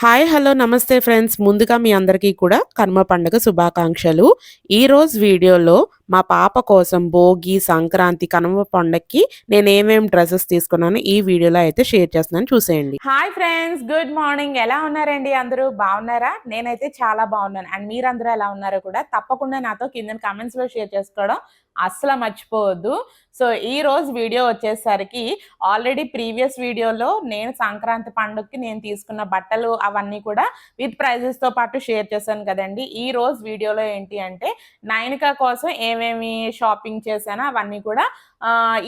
Hi hello నమస్తే friends. ముందుగా మీ అందరికీ కూడా కనుమ పండుగ శుభాకాంక్షలు. ఈరోజు వీడియోలో మా పాప కోసం భోగి, సంక్రాంతి, కనుమ పండగకి నేనేమేం డ్రెసెస్ తీసుకున్నానో ఈ వీడియోలో అయితే షేర్ చేస్తున్నాను, చూసేయండి. Hi friends, good morning. ఎలా ఉన్నారండి? అందరూ బాగున్నారా? నేనైతే చాలా బాగున్నాను. అండ్ మీరందరూ ఎలా ఉన్నారో కూడా తప్పకుండా నాతో కింద కామెంట్స్లో షేర్ చేసుకోవడం అస్సలు మర్చిపోవద్దు. సో ఈ రోజు వీడియో వచ్చేసరికి ఆల్రెడీ ప్రీవియస్ వీడియోలో నేను సంక్రాంతి పండుగకి నేను తీసుకున్న బట్టలు అవన్నీ కూడా విత్ ప్రైజెస్తో పాటు షేర్ చేశాను కదండి. ఈ రోజు వీడియోలో ఏంటి అంటే నైనిక కోసం ఏమేమి షాపింగ్ చేశానో అవన్నీ కూడా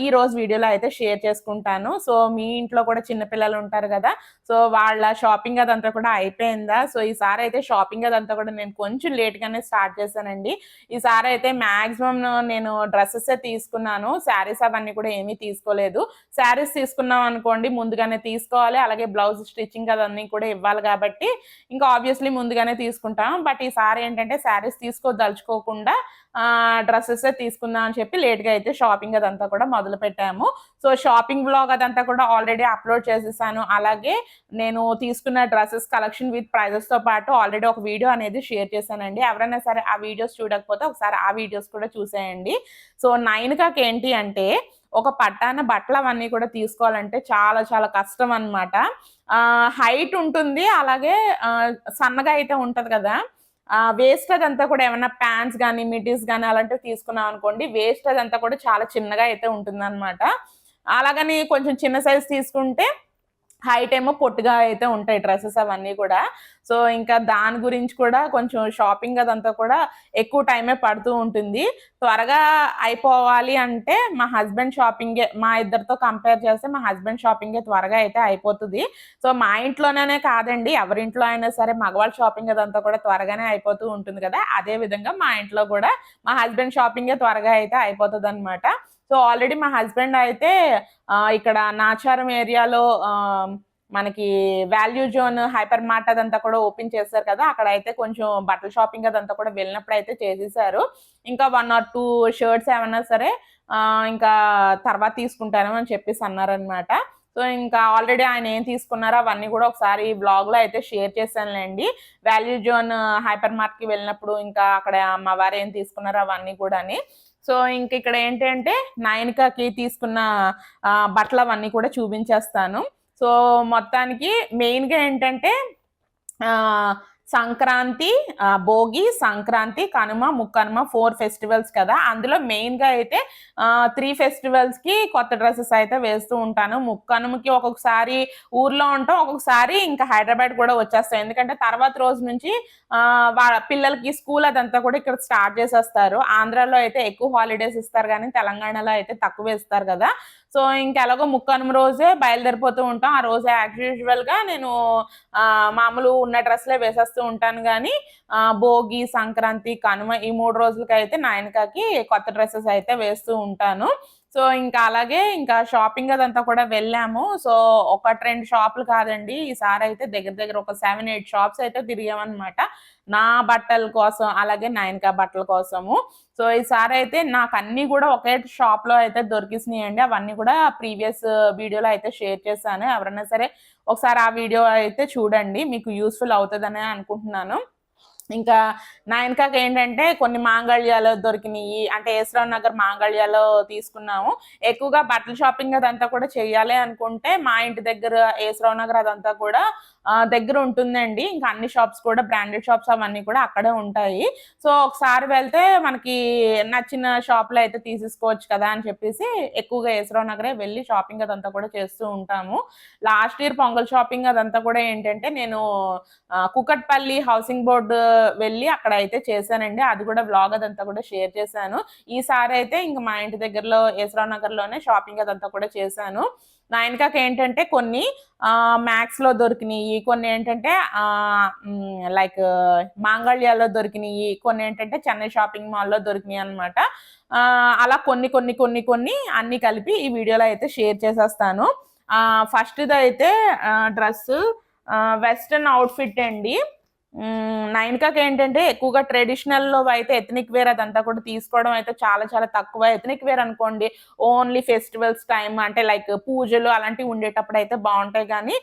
ఈ రోజు వీడియోలో అయితే షేర్ చేసుకుంటాను. సో మీ ఇంట్లో కూడా చిన్నపిల్లలు ఉంటారు కదా, సో వాళ్ళ షాపింగ్ అదంతా కూడా అయిపోయిందా? సో ఈసారి అయితే షాపింగ్ అదంతా కూడా నేను కొంచెం లేట్గానే స్టార్ట్ చేశానండి. ఈసారి అయితే మ్యాక్సిమం నేను డ్రెస్సెస్ తీసుకున్నాను, శారీస్ అవన్నీ కూడా ఏమీ తీసుకోలేదు. శారీస్ తీసుకున్నాం అనుకోండి ముందుగానే తీసుకోవాలి, అలాగే బ్లౌజ్ స్టిచ్చింగ్ అదన్నీ కూడా ఇవ్వాలి కాబట్టి ఇంకా ఆబ్వియస్లీ ముందుగానే తీసుకుంటాం. బట్ ఈసారి ఏంటంటే శారీస్ తీసుకోదలుచుకోకుండా డ్రెస్సెస్ తీసుకుందాం అని చెప్పి లేట్గా అయితే షాపింగ్ అదంతా కూడా మొదలు పెట్టాము. సో షాపింగ్ బ్లాగ్ అదంతా కూడా ఆల్రెడీ అప్లోడ్ చేసేసాను. అలాగే నేను తీసుకున్న డ్రెస్సెస్ కలెక్షన్ విత్ ప్రైజెస్తో పాటు ఆల్రెడీ ఒక వీడియో అనేది షేర్ చేశానండి. ఎవరైనా సరే ఆ వీడియోస్ చూడకపోతే ఒకసారి ఆ వీడియోస్ కూడా చూసేయండి. సో నైనికాకి ఏంటి అంటే ఒక పట్టాన బట్టలు అవన్నీ కూడా తీసుకోవాలంటే చాలా చాలా కష్టం అనమాట. హైట్ ఉంటుంది, అలాగే సన్నగా అయితే ఉంటుంది కదా, వేస్ట్ అదంతా కూడా ఏమన్నా ప్యాంట్స్ కానీ మిడ్డీస్ కానీ అలాంటివి తీసుకున్నాం అనుకోండి, వేస్ట్ అదంతా కూడా చాలా చిన్నగా అయితే ఉంటుందన్నమాట. అలాగని కొంచెం చిన్న సైజ్ తీసుకుంటే హైట్ ఏమో పొట్టుగా అయితే ఉంటాయి డ్రెస్సెస్ అవన్నీ కూడా. సో ఇంకా దాని గురించి కూడా కొంచెం షాపింగ్ అదంతా కూడా ఎక్కువ టైమే పడుతూ ఉంటుంది. త్వరగా అయిపోవాలి అంటే మా హస్బెండ్ షాపింగే, మా ఇద్దరితో కంపేర్ చేస్తే మా హస్బెండ్ షాపింగే త్వరగా అయితే అయిపోతుంది. సో మా ఇంట్లోనే కాదండి, ఎవరింట్లో అయినా సరే మగవాళ్ళ షాపింగ్ అదంతా కూడా త్వరగానే అయిపోతూ ఉంటుంది కదా, అదే విధంగా మా ఇంట్లో కూడా మా హస్బెండ్ షాపింగే త్వరగా అయితే అయిపోతుంది అనమాట. సో ఆల్రెడీ మా హస్బెండ్ అయితే ఇక్కడ నాచారం ఏరియాలో మనకి వాల్యూ జోన్ హైపర్ మార్ట్ అదంతా కూడా ఓపెన్ చేశారు కదా, అక్కడ అయితే కొంచెం బట్టల షాపింగ్ అదంతా కూడా వెళ్ళినప్పుడు అయితే చేసేసారు. ఇంకా 1 or 2 షర్ట్స్ ఏమన్నా సరే ఇంకా తర్వాత తీసుకుంటాను అని చెప్పేసి అన్నారనమాట. సో ఇంకా ఆల్రెడీ ఆయన ఏం తీసుకున్నారో అవన్నీ కూడా ఒకసారి బ్లాగ్లో అయితే షేర్ చేశానులేండి. వాల్యూ జోన్ హైపర్ మార్ట్కి వెళ్ళినప్పుడు ఇంకా అక్కడ మా వారు ఏం తీసుకున్నారో అవన్నీ కూడా. సో ఇంక ఇక్కడ ఏంటంటే నైనికాకి తీసుకున్న బట్టలు అవన్నీ కూడా చూపించేస్తాను. సో మొత్తానికి మెయిన్గా ఏంటంటే సంక్రాంతి, భోగి, సంక్రాంతి, కనుమ, ముక్కనుమ 4 ఫెస్టివల్స్ కదా, అందులో మెయిన్గా అయితే 3 ఫెస్టివల్స్కి కొత్త డ్రెస్సెస్ అయితే వేస్తూ ఉంటాను. ముక్కనుమకి ఒక్కొక్కసారి ఊర్లో ఉంటాం, ఒక్కొక్కసారి ఇంకా హైదరాబాద్ కూడా వచ్చేస్తాం. ఎందుకంటే తర్వాత రోజు నుంచి వాళ్ళ పిల్లలకి స్కూల్ అదంతా కూడా ఇక్కడ స్టార్ట్ చేసేస్తారు. ఆంధ్రాలో అయితే ఎక్కువ హాలిడేస్ ఇస్తారు కానీ తెలంగాణలో అయితే తక్కువ ఇస్తారు కదా. సో ఇంకెలాగో ముక్కనుమ రోజే బయలుదేరిపోతూ ఉంటాం. ఆ రోజే యాజ్ యూజువల్గా నేను మామూలు ఉన్న డ్రెస్లే వేసేస్తూ ఉంటాను. కానీ భోగి, సంక్రాంతి, కనుమ ఈ 3 రోజులకైతే నైనికాకి కొత్త డ్రెస్సెస్ అయితే వేస్తూ ఉంటాను. సో ఇంకా అలాగే ఇంకా షాపింగ్ అదంతా కూడా వెళ్ళాము. సో 1-2 షాపులు కాదండి, ఈసారి అయితే దగ్గర దగ్గర ఒక 7-8 షాప్స్ అయితే తిరిగామన్నమాట నా బట్టల కోసం, అలాగే నైనికా బట్టల కోసము. సో ఈసారి అయితే నాకు అన్నీ కూడా ఒకే షాప్లో అయితే దొరికిసినాయండి. అవన్నీ కూడా ప్రీవియస్ వీడియోలో అయితే షేర్ చేశాను. ఎవరైనా సరే ఒకసారి ఆ వీడియో అయితే చూడండి, మీకు యూస్ఫుల్ అవుతుందని అనుకుంటున్నాను. ఇంకా నైనికాకి ఏంటంటే కొన్ని మాంగళ్యాలు దొరికినాయి, అంటే ఏసరావు నగర్ మాంగళ్యాలో తీసుకున్నాము. ఎక్కువగా బట్టల షాపింగ్ అదంతా కూడా చెయ్యాలి అనుకుంటే మా ఇంటి దగ్గర ఏసరావు నగర్ అదంతా కూడా దగ్గర ఉంటుందండి. ఇంకా అన్ని షాప్స్ కూడా బ్రాండెడ్ షాప్స్ అవన్నీ కూడా అక్కడే ఉంటాయి. సో ఒకసారి వెళ్తే మనకి నచ్చిన షాప్లో అయితే తీసేసుకోవచ్చు కదా అని చెప్పేసి ఎక్కువగా ఏసరావు నగరే వెళ్ళి షాపింగ్ అదంతా కూడా చేస్తూ ఉంటాము. లాస్ట్ ఇయర్ పొంగల్ షాపింగ్ అదంతా కూడా ఏంటంటే నేను కుకట్పల్లి హౌసింగ్ బోర్డు వెళ్ళి అక్కడ అయితే చేశానండి. అది కూడా వ్లాగ్ అదంతా కూడా షేర్ చేశాను. ఈసారి అయితే ఇంకా మా ఇంటి దగ్గరలో ఏసరావు నగర్లోనే షాపింగ్ అదంతా కూడా చేశాను. నైనికాకి ఏంటంటే కొన్ని మ్యాక్స్లో దొరికినాయి, కొన్ని ఏంటంటే లైక్ మాంగళ్యాలో దొరికినాయి, కొన్ని ఏంటంటే చెన్నై షాపింగ్ మాల్లో దొరికినాయి అనమాట. అలా కొన్ని కొన్ని కొన్ని కొన్ని అన్నీ కలిపి ఈ వీడియోలో అయితే షేర్ చేసేస్తాను. ఫస్ట్ది అయితే డ్రెస్సు వెస్ట్రన్ అవుట్ఫిట్ అండి. నైనికాకి ఏంటంటే ఎక్కువగా ట్రెడిషనల్‌లో అయితే ఎథ్నిక్ వేర్ అదంతా కూడా తీసుకోవడం అయితే చాలా చాలా తక్కువ. ఎథ్నిక్ వేర్ అనుకోండి ఓన్లీ ఫెస్టివల్స్ టైమ్ అంటే లైక్ పూజలు అలాంటివి ఉండేటప్పుడు అయితే బావుంటాయి గానీ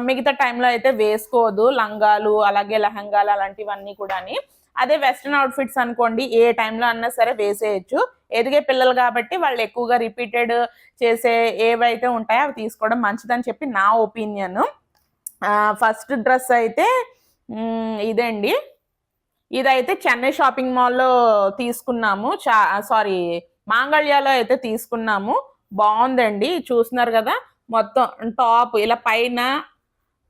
మిగతా టైంలో అయితే వేసుకోదు, లంగాలు అలాగే లెహంగాలు అలాంటివన్నీ కూడాని. అదే వెస్ట్రన్ అవుట్ఫిట్స్ అనుకోండి, ఏ టైంలో అన్నా సరే వేసేయచ్చు. ఎదిగే పిల్లలు కాబట్టి వాళ్ళు ఎక్కువగా రిపీటెడ్ చేసే ఏవైతే ఉంటాయో అవి తీసుకోవడం మంచిదని చెప్పి నా ఒపీనియన్. ఫస్ట్ డ్రెస్ అయితే ఇదండి. ఇదైతే చెన్నై షాపింగ్ మాల్లో తీసుకున్నాము. సారీ, మాంగళ్యాలో అయితే తీసుకున్నాము. బాగుందండి, చూస్తున్నారు కదా. మొత్తం టాప్ ఇలా పైన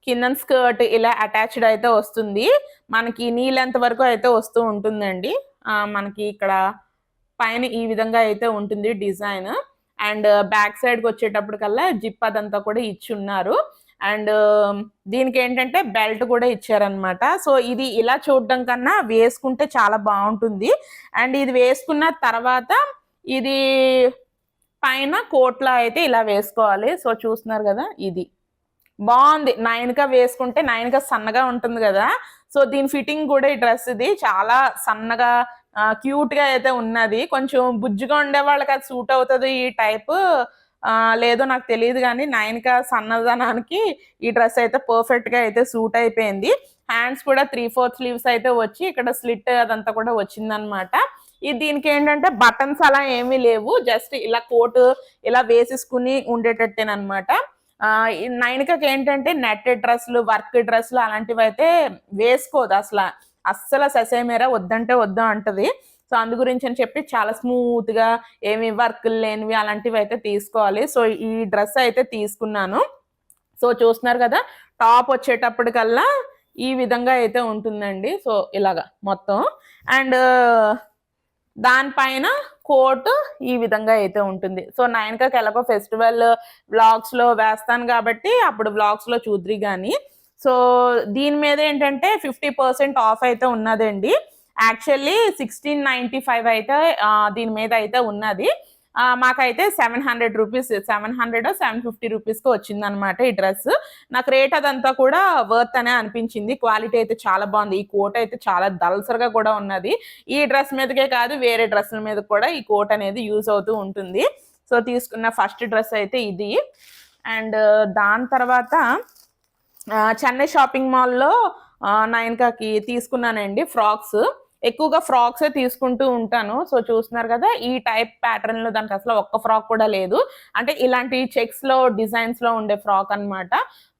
కింద స్కర్ట్ ఇలా అటాచ్డ్ అయితే వస్తుంది. మనకి నీ లెంత్ వరకు అయితే వస్తూ ఉంటుందండి. మనకి ఇక్కడ పైన ఈ విధంగా అయితే ఉంటుంది డిజైన్. అండ్ బ్యాక్ సైడ్కి వచ్చేటప్పటికల్లా జిప్ అదంతా కూడా ఇచ్చి ఉన్నారు. అండ్ దీనికి ఏంటంటే బెల్ట్ కూడా ఇచ్చారనమాట. సో ఇది ఇలా చూడడం కన్నా వేసుకుంటే చాలా బాగుంటుంది. అండ్ ఇది వేసుకున్న తర్వాత ఇది పైన కోట్లా అయితే ఇలా వేసుకోవాలి. సో చూస్తున్నారు కదా, ఇది బాగుంది. నైన్గా వేసుకుంటే, నైన్గా సన్నగా ఉంటుంది కదా, సో దీని ఫిట్టింగ్ కూడా ఈ డ్రెస్ ఇది చాలా సన్నగా క్యూట్ గా అయితే ఉన్నది. కొంచెం బుజ్జిగా ఉండే వాళ్ళకి అది సూట్ అవుతుంది ఈ టైప్, లేదో నాకు తెలియదు కానీ నైన్కా సన్నదనానికి ఈ డ్రెస్ అయితే పర్ఫెక్ట్ గా అయితే సూట్ అయిపోయింది. హ్యాండ్స్ కూడా 3/4 స్లీవ్స్ అయితే వచ్చి ఇక్కడ స్లిట్ అదంతా కూడా వచ్చిందనమాట. ఇది దీనికి ఏంటంటే బటన్స్ అలా ఏమీ లేవు, జస్ట్ ఇలా కోట్ ఇలా వేసేసుకుని ఉండేటట్టేనమాట. నైన్కకి ఏంటంటే నెట్టెడ్ డ్రెస్సులు, వర్క్ డ్రెస్సులు అలాంటివి అయితే వేసుకోదు అస్సలు ససేమేరా వద్దంటే వద్దా అంటది. సో అందు గురించి అని చెప్పి చాలా స్మూత్ గా ఏమి వర్క్లు లేనివి అలాంటివి అయితే తీసుకోవాలి. సో ఈ డ్రెస్ అయితే తీసుకున్నాను. సో చూస్తున్నారు కదా, టాప్ వచ్చేటప్పటికల్లా ఈ విధంగా అయితే ఉంటుందండి. సో ఇలాగా మొత్తం. అండ్ దానిపైన కోట్ ఈ విధంగా అయితే ఉంటుంది. సో నైన్కకి ఎలాగో ఫెస్టివల్ వ్లాగ్స్ లో వేస్తాను కాబట్టి అప్పుడు వ్లాగ్స్ లో చూద్రి కానీ. సో దీని మీద ఏంటంటే 50% ఆఫ్ అయితే ఉన్నదండి. యాక్చువల్లీ 1695 అయితే దీని మీద అయితే ఉన్నది. మాకైతే 700 రూపీస్, 750 రూపీస్కి వచ్చిందనమాట ఈ డ్రెస్. నాకు రేట్ అదంతా కూడా వర్త్ అనే అనిపించింది. క్వాలిటీ అయితే చాలా బాగుంది. ఈ కోట్ అయితే చాలా దల్సర్గా కూడా ఉన్నది. ఈ డ్రెస్ మీదకే కాదు వేరే డ్రెస్ల మీద కూడా ఈ కోట్ అనేది యూజ్ అవుతూ ఉంటుంది. సో తీసుకున్న ఫస్ట్ డ్రెస్ అయితే ఇది. అండ్ దాని తర్వాత చెన్నై షాపింగ్ మాల్లో నైన్కాకి తీసుకున్నానండి ఫ్రాక్స్. ఎక్కువగా ఫ్రాక్సే తీసుకుంటూ ఉంటాను. సో చూస్తున్నారు కదా, ఈ టైప్ ప్యాటర్న్ లో దానికి అసలు ఒక్క ఫ్రాక్ కూడా లేదు. అంటే ఇలాంటి చెక్స్ లో డిజైన్స్ లో ఉండే ఫ్రాక్ అనమాట.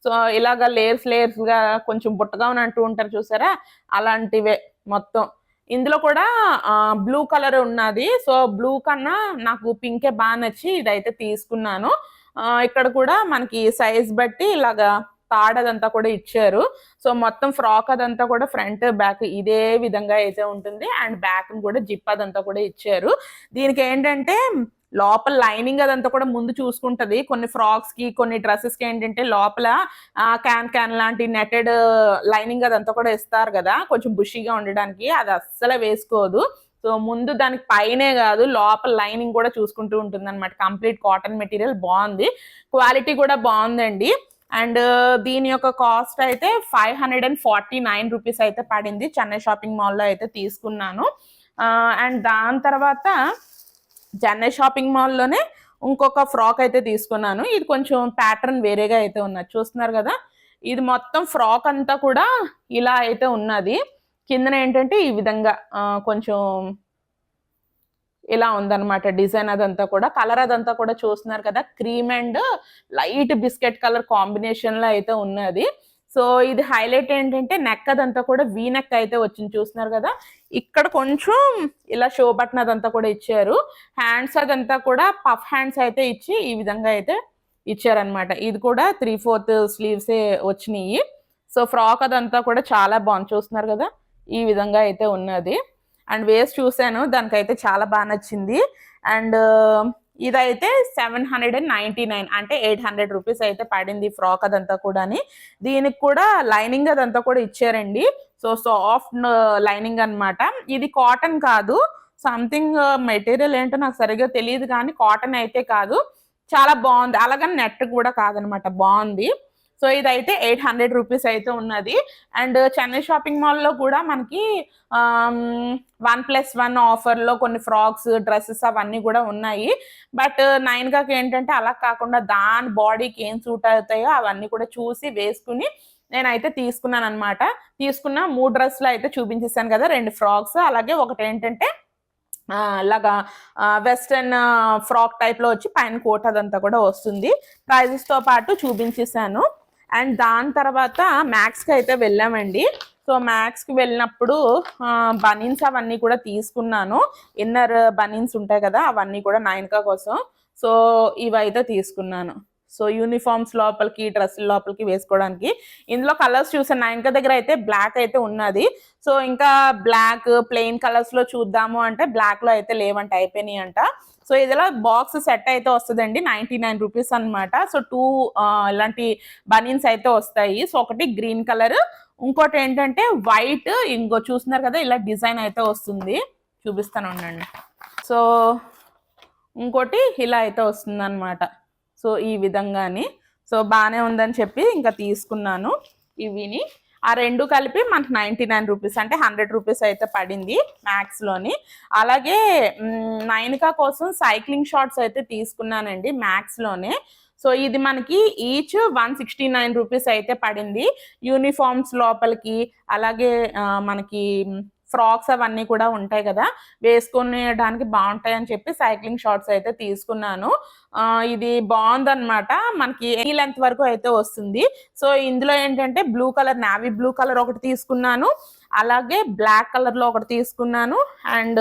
సో ఇలాగా లేయర్స్ గా కొంచెం బుట్టగా ఉన్నట్టు ఉంటారు చూసారా, అలాంటివే మొత్తం. ఇందులో కూడా బ్లూ కలర్ ఉన్నది. సో బ్లూ కన్నా నాకు పింకే బాగా నచ్చి ఇదైతే తీసుకున్నాను. ఇక్కడ కూడా మనకి సైజ్ బట్టి ఇలాగా తాడ్ అదంతా కూడా ఇచ్చారు. సో మొత్తం ఫ్రాక్ అదంతా కూడా ఫ్రంట్ బ్యాక్ ఇదే విధంగా అయితే ఉంటుంది. అండ్ బ్యాక్ కూడా జిప్ అదంతా కూడా ఇచ్చారు. దీనికి ఏంటంటే లోపల లైనింగ్ అదంతా కూడా ముందు చూసుకుంటది. కొన్ని ఫ్రాక్స్ కి కొన్ని డ్రెస్సెస్ కి ఏంటంటే లోపల క్యాన్ లాంటి నెటెడ్ లైనింగ్ అదంతా కూడా ఇస్తారు కదా, కొంచెం బుషీగా ఉండడానికి. అది అస్సలు వేసుకోదు. సో ముందు దానికి పైనే కాదు లోపల లైనింగ్ కూడా చూసుకుంటూ ఉంటుంది అనమాట. కంప్లీట్ కాటన్ మెటీరియల్ బాగుంది, క్వాలిటీ కూడా బాగుందండి. అండ్ దీని యొక్క కాస్ట్ అయితే 549 రూపీస్ అయితే పడింది. చెన్నై షాపింగ్ మాల్లో అయితే తీసుకున్నాను. అండ్ దాని తర్వాత చెన్నై షాపింగ్ మాల్లోనే ఇంకొక ఫ్రాక్ అయితే తీసుకున్నాను. ఇది కొంచెం ప్యాటర్న్ వేరేగా అయితే ఉన్నది. చూస్తున్నారు కదా, ఇది మొత్తం ఫ్రాక్ అంతా కూడా ఇలా అయితే ఉన్నది. కిందన ఏంటంటే ఈ విధంగా కొంచెం ఇలా ఉందన్నమాట డిజైన్ అదంతా కూడా. కలర్ అదంతా కూడా చూస్తున్నారు కదా, cream and light biscuit colour combination లో అయితే ఉన్నది. సో ఇది హైలైట్ ఏంటంటే నెక్ అదంతా కూడా వీ నెక్ అయితే వచ్చింది. చూస్తున్నారు కదా, ఇక్కడ కొంచెం ఇలా షో బటన్ అదంతా కూడా ఇచ్చారు. హ్యాండ్స్ అదంతా కూడా పఫ్ హ్యాండ్స్ అయితే ఇచ్చి ఈ విధంగా అయితే ఇచ్చారనమాట. ఇది కూడా 3/4 స్లీవ్సే వచ్చినాయి. సో ఫ్రాక్ అదంతా కూడా చాలా బాగుంది. చూస్తున్నారు కదా, ఈ విధంగా అయితే ఉన్నది. అండ్ వేస్ట్ చూసాను, దానికైతే చాలా బాగా నచ్చింది. అండ్ ఇదైతే 799 అంటే 800 రూపీస్ అయితే పడింది ఫ్రాక్ అదంతా కూడా. దీనికి కూడా లైనింగ్ అదంతా కూడా ఇచ్చారండి. సో సాఫ్ట్ లైనింగ్ అనమాట. ఇది కాటన్ కాదు, సంథింగ్ మెటీరియల్ ఏంటో నాకు సరిగ్గా తెలియదు కానీ కాటన్ అయితే కాదు. చాలా బాగుంది. అలాగని నెట్ కూడా కాదనమాట, బాగుంది. సో ఇదైతే 800 రూపీస్ అయితే ఉన్నది. అండ్ చెన్నై షాపింగ్ మాల్లో కూడా మనకి 1+1 ఆఫర్లో కొన్ని ఫ్రాక్స్, డ్రెస్సెస్ అవన్నీ కూడా ఉన్నాయి. బట్ నైన్కాకి ఏంటంటే అలా కాకుండా దాని బాడీకి ఏం సూట్ అవుతాయో అవన్నీ కూడా చూసి వేసుకుని నేనైతే తీసుకున్నాను అనమాట. తీసుకున్న 3 డ్రెస్సులు అయితే చూపించేసాను కదా, 2 ఫ్రాక్స్, అలాగే ఒకటి ఏంటంటే అలాగా వెస్టర్న్ ఫ్రాక్ టైప్లో వచ్చి పైన కోట్ అదంతా కూడా వస్తుంది. ప్రైజెస్తో పాటు చూపించేసాను. అండ్ దాని తర్వాత మ్యాక్స్కి అయితే వెళ్ళామండి. సో మ్యాక్స్కి వెళ్ళినప్పుడు బనీన్స్ అవన్నీ కూడా తీసుకున్నాను. ఇన్నర్ బనీన్స్ ఉంటాయి కదా, అవన్నీ కూడా నైన్కా కోసం. సో ఇవైతే తీసుకున్నాను. సో యూనిఫామ్స్ లోపలికి, డ్రెస్సుల లోపలికి వేసుకోవడానికి. ఇందులో కలర్స్ చూసాను, నైన్కా దగ్గర అయితే బ్లాక్ అయితే ఉన్నది. సో ఇంకా బ్లాక్ ప్లెయిన్ కలర్స్లో చూద్దాము అంటే బ్లాక్లో అయితే లేవంట, అయిపోయినాయి అంట. సో ఇదిలో బాక్స్ సెట్ అయితే వస్తుందండి, 99 రూపీస్ అనమాట. సో 2 ఇలాంటి బనీన్స్ అయితే వస్తాయి. సో ఒకటి గ్రీన్ కలర్, ఇంకోటి ఏంటంటే వైట్, ఇంకో చూస్తున్నారు కదా ఇలా డిజైన్ అయితే వస్తుంది, చూపిస్తాను ఉండండి. సో ఇంకోటి ఇలా అయితే వస్తుంది అనమాట. సో ఈ విధంగాని సో బాగానే ఉందని చెప్పి ఇంకా తీసుకున్నాను ఇవిని. ఆ 2 కలిపి మనకు 99 రూపీస్ అంటే 100 రూపీస్ అయితే పడింది మ్యాక్స్లోని. అలాగే నైన్కా కోసం సైక్లింగ్ షార్ట్స్ అయితే తీసుకున్నానండి మ్యాక్స్లోనే. సో ఇది మనకి ఈచ్ 169 రూపీస్ అయితే పడింది. యూనిఫామ్స్ లోపలికి, అలాగే మనకి ఫ్రాక్స్ అవన్నీ కూడా ఉంటాయి కదా, వేసుకునేడానికి బాగుంటాయి అని చెప్పి సైక్లింగ్ షార్ట్స్ అయితే తీసుకున్నాను. ఇది బాగుందన్నమాట, మనకి ఈ లెంత్ వరకు అయితే వస్తుంది. సో ఇందులో ఏంటంటే blue colour, navy blue colour ఒకటి తీసుకున్నాను, అలాగే బ్లాక్ కలర్లో ఒకటి తీసుకున్నాను, అండ్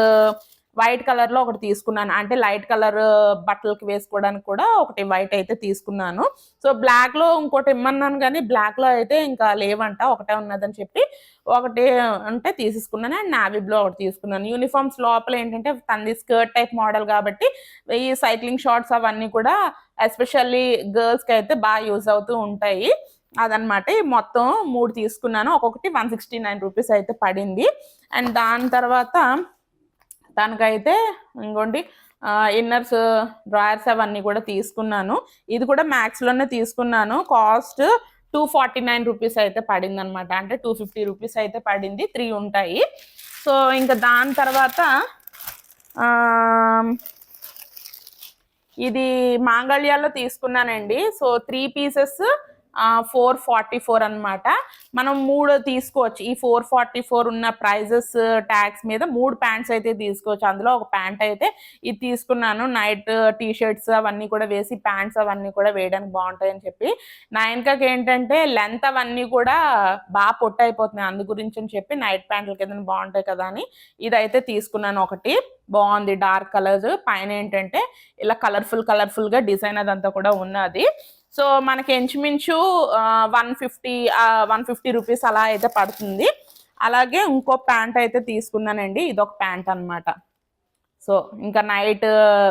వైట్ కలర్లో ఒకటి తీసుకున్నాను. అంటే లైట్ కలర్ బట్టలకి వేసుకోవడానికి కూడా ఒకటి వైట్ అయితే తీసుకున్నాను. సో బ్లాక్లో ఇంకోటి ఇమ్మన్నాను కానీ బ్లాక్లో అయితే ఇంకా లేవంట, ఒకటే ఉన్నదని చెప్పి ఒకటి అంటే తీసేసుకున్నాను. అండ్ నావీ బ్లూ ఒకటి తీసుకున్నాను. యూనిఫామ్స్ లోపల ఏంటంటే తనది స్కర్ట్ టైప్ మోడల్ కాబట్టి ఈ సైక్లింగ్ షార్ట్స్ అవన్నీ కూడా ఎస్పెషల్లీ గర్ల్స్కి అయితే బాగా యూజ్ అవుతూ ఉంటాయి. అదనమాట. మొత్తం 3 తీసుకున్నాను, ఒక్కొక్కటి 169 రూపీస్ అయితే పడింది. అండ్ దాని తర్వాత దానికైతే ఇంకోండి ఇన్నర్స్, డ్రాయర్స్ అవన్నీ కూడా తీసుకున్నాను. ఇది కూడా మ్యాక్స్లోనే తీసుకున్నాను. కాస్ట్ 249 రూపీస్ అయితే పడింది అనమాట. అంటే 250 రూపీస్ అయితే పడింది, 3 ఉంటాయి. సో ఇంకా దాని తర్వాత ఇది మాంగళ్యాలో తీసుకున్నానండి. సో 3 పీసెస్ 444 అనమాట. మనం 3 తీసుకోవచ్చు. ఈ 444 ఉన్న ప్రైజెస్ ట్యాక్స్ మీద 3 ప్యాంట్స్ అయితే తీసుకోవచ్చు. అందులో ఒక ప్యాంట్ అయితే ఇది తీసుకున్నాను. నైట్ టీ షర్ట్స్ అవన్నీ కూడా వేసి ప్యాంట్స్ అవన్నీ కూడా వేయడానికి బాగుంటాయని చెప్పి. నైన్కాకి ఏంటంటే లెంత్ అవన్నీ కూడా బాగా పొట్టు అయిపోతున్నాయి, అందు గురించి అని చెప్పి నైట్ ప్యాంట్ల కింద బాగుంటాయి కదా అని ఇదైతే తీసుకున్నాను. ఒకటి బాగుంది, డార్క్ కలర్స్, పైన ఏంటంటే ఇలా కలర్ఫుల్గా డిజైన్ అదంతా కూడా ఉన్నది. సో మనకి ఇంచుమించు 150 రూపీస్ అలా అయితే పడుతుంది. అలాగే ఇంకో ప్యాంట్ అయితే తీసుకున్నానండి, ఇదొక ప్యాంట్ అనమాట. సో ఇంకా నైట్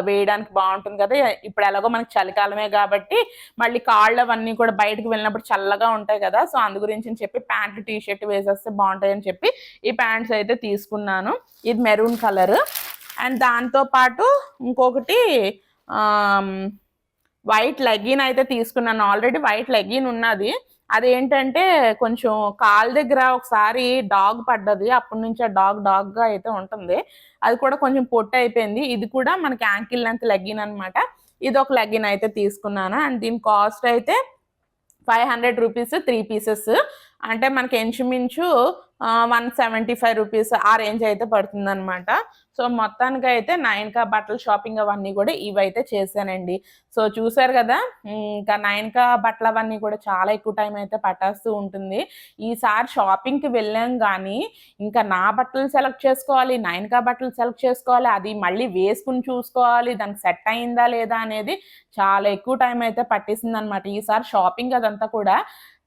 వేయడానికి బాగుంటుంది కదా, ఇప్పుడు ఎలాగో మనకి చలికాలమే కాబట్టి మళ్ళీ కాళ్ళు అవన్నీ కూడా బయటకు వెళ్ళినప్పుడు చల్లగా ఉంటాయి కదా, సో అందు గురించి అని చెప్పి ప్యాంట్ టీ షర్ట్ వేసేస్తే బాగుంటాయని చెప్పి ఈ ప్యాంట్స్ అయితే తీసుకున్నాను. ఇది మెరూన్ కలర్. అండ్ దాంతో పాటు ఇంకొకటి వైట్ లెగ్గిన్ అయితే తీసుకున్నాను. ఆల్రెడీ వైట్ లెగ్గిన్ ఉన్నది, అదేంటంటే కొంచెం కాలు దగ్గర ఒకసారి డాగ్ పడ్డది, అప్పటి నుంచి ఆ డాగ్గా అయితే ఉంటుంది, అది కూడా కొంచెం పొట్టు అయిపోయింది. ఇది కూడా మనకి యాంకిల్ లెంత్ లెగ్గిన్ అనమాట. ఇది ఒక లెగ్గిన్ అయితే తీసుకున్నాను. అండ్ దీని కాస్ట్ అయితే 500 రూపీస్ 3 పీసెస్. అంటే మనకి ఇంచుమించు 175 రూపీస్ ఆ రేంజ్ అయితే పడుతుంది అనమాట. సో మొత్తానికి అయితే నైన్కా బట్టల షాపింగ్ అవన్నీ కూడా ఇవైతే చేశానండి. సో చూసారు కదా, ఇంకా నైన్కా బట్టలు అవన్నీ కూడా చాలా ఎక్కువ టైం అయితే పట్టేస్తూ ఉంటుంది. ఈసారి షాపింగ్కి వెళ్ళాం కానీ ఇంకా నా బట్టలు సెలెక్ట్ చేసుకోవాలి, నైన్కా బట్టలు సెలెక్ట్ చేసుకోవాలి, అది మళ్ళీ వేసుకుని చూసుకోవాలి, దానికి సెట్ అయిందా లేదా అనేది చాలా ఎక్కువ టైం అయితే పట్టేసింది అనమాట. ఈసారి షాపింగ్ అదంతా కూడా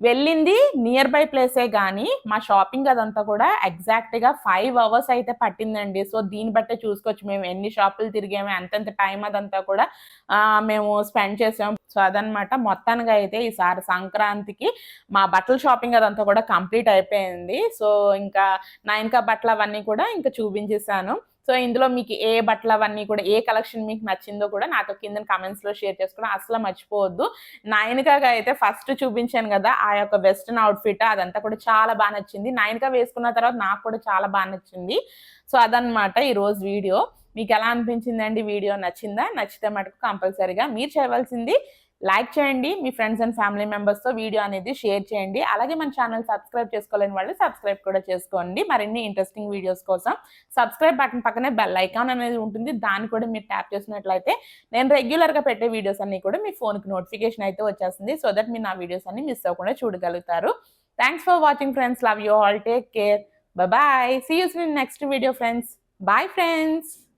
వెళ్ళింది నియర్ బై ప్లేసే కానీ మా షాపింగ్ అదంతా కూడా ఎగ్జాక్ట్గా 5 అవర్స్ అయితే పట్టిందండి. సో దీన్ని బట్టే చూసుకోవచ్చు మేము ఎన్ని షాపులు తిరిగాము, ఎంతెంత టైం అదంతా కూడా మేము స్పెండ్ చేసాం. సో అదనమాట. మొత్తానికి అయితే ఈసారి సంక్రాంతికి మా బట్టల షాపింగ్ అదంతా కూడా కంప్లీట్ అయిపోయింది. సో ఇంకా నైన్కా బట్టలు అవన్నీ కూడా ఇంకా చూపించేసాను. సో ఇందులో మీకు ఏ బట్టలు అవన్నీ కూడా ఏ కలెక్షన్ మీకు నచ్చిందో కూడా నాతో కింద కామెంట్స్లో షేర్ చేసుకోవడం అసలు మర్చిపోవద్దు. నయనికగా అయితే ఫస్ట్ చూపించాను కదా ఆ యొక్క వెస్ట్రన్ అవుట్ఫిట్, అదంతా కూడా చాలా బాగా నచ్చింది. నయనిక వేసుకున్న తర్వాత నాకు కూడా చాలా బాగా నచ్చింది. సో అదనమాట ఈరోజు వీడియో. మీకు ఎలా అనిపించిందండి వీడియో? నచ్చిందా? నచ్చితే మటుకు కంపల్సరీగా మీరు చేయవలసింది లైక్ చేయండి, మీ ఫ్రెండ్స్ అండ్ ఫ్యామిలీ మెంబర్స్తో వీడియో అనేది షేర్ చేయండి. అలాగే మన ఛానల్ సబ్స్క్రైబ్ చేసుకోలేని వాళ్ళు సబ్స్క్రైబ్ కూడా చేసుకోండి. మరిన్ని ఇంట్రెస్టింగ్ వీడియోస్ కోసం సబ్స్క్రైబ్ బటన్ పక్కనే బెల్ ఐకాన్ అనేది ఉంటుంది, దాన్ని కూడా మీరు ట్యాప్ చేసినట్లయితే నేను రెగ్యులర్గా పెట్టే వీడియోస్ అన్ని కూడా మీ ఫోన్కి నోటిఫికేషన్ అయితే వచ్చేస్తుంది. సో దట్ మీరు నా వీడియోస్ అన్ని మిస్ అవ్వకుండా చూడగలుగుతారు. Thanks for watching friends. Love you all. Take care. Bye bye. See you soon in next video, friends. Bye, friends.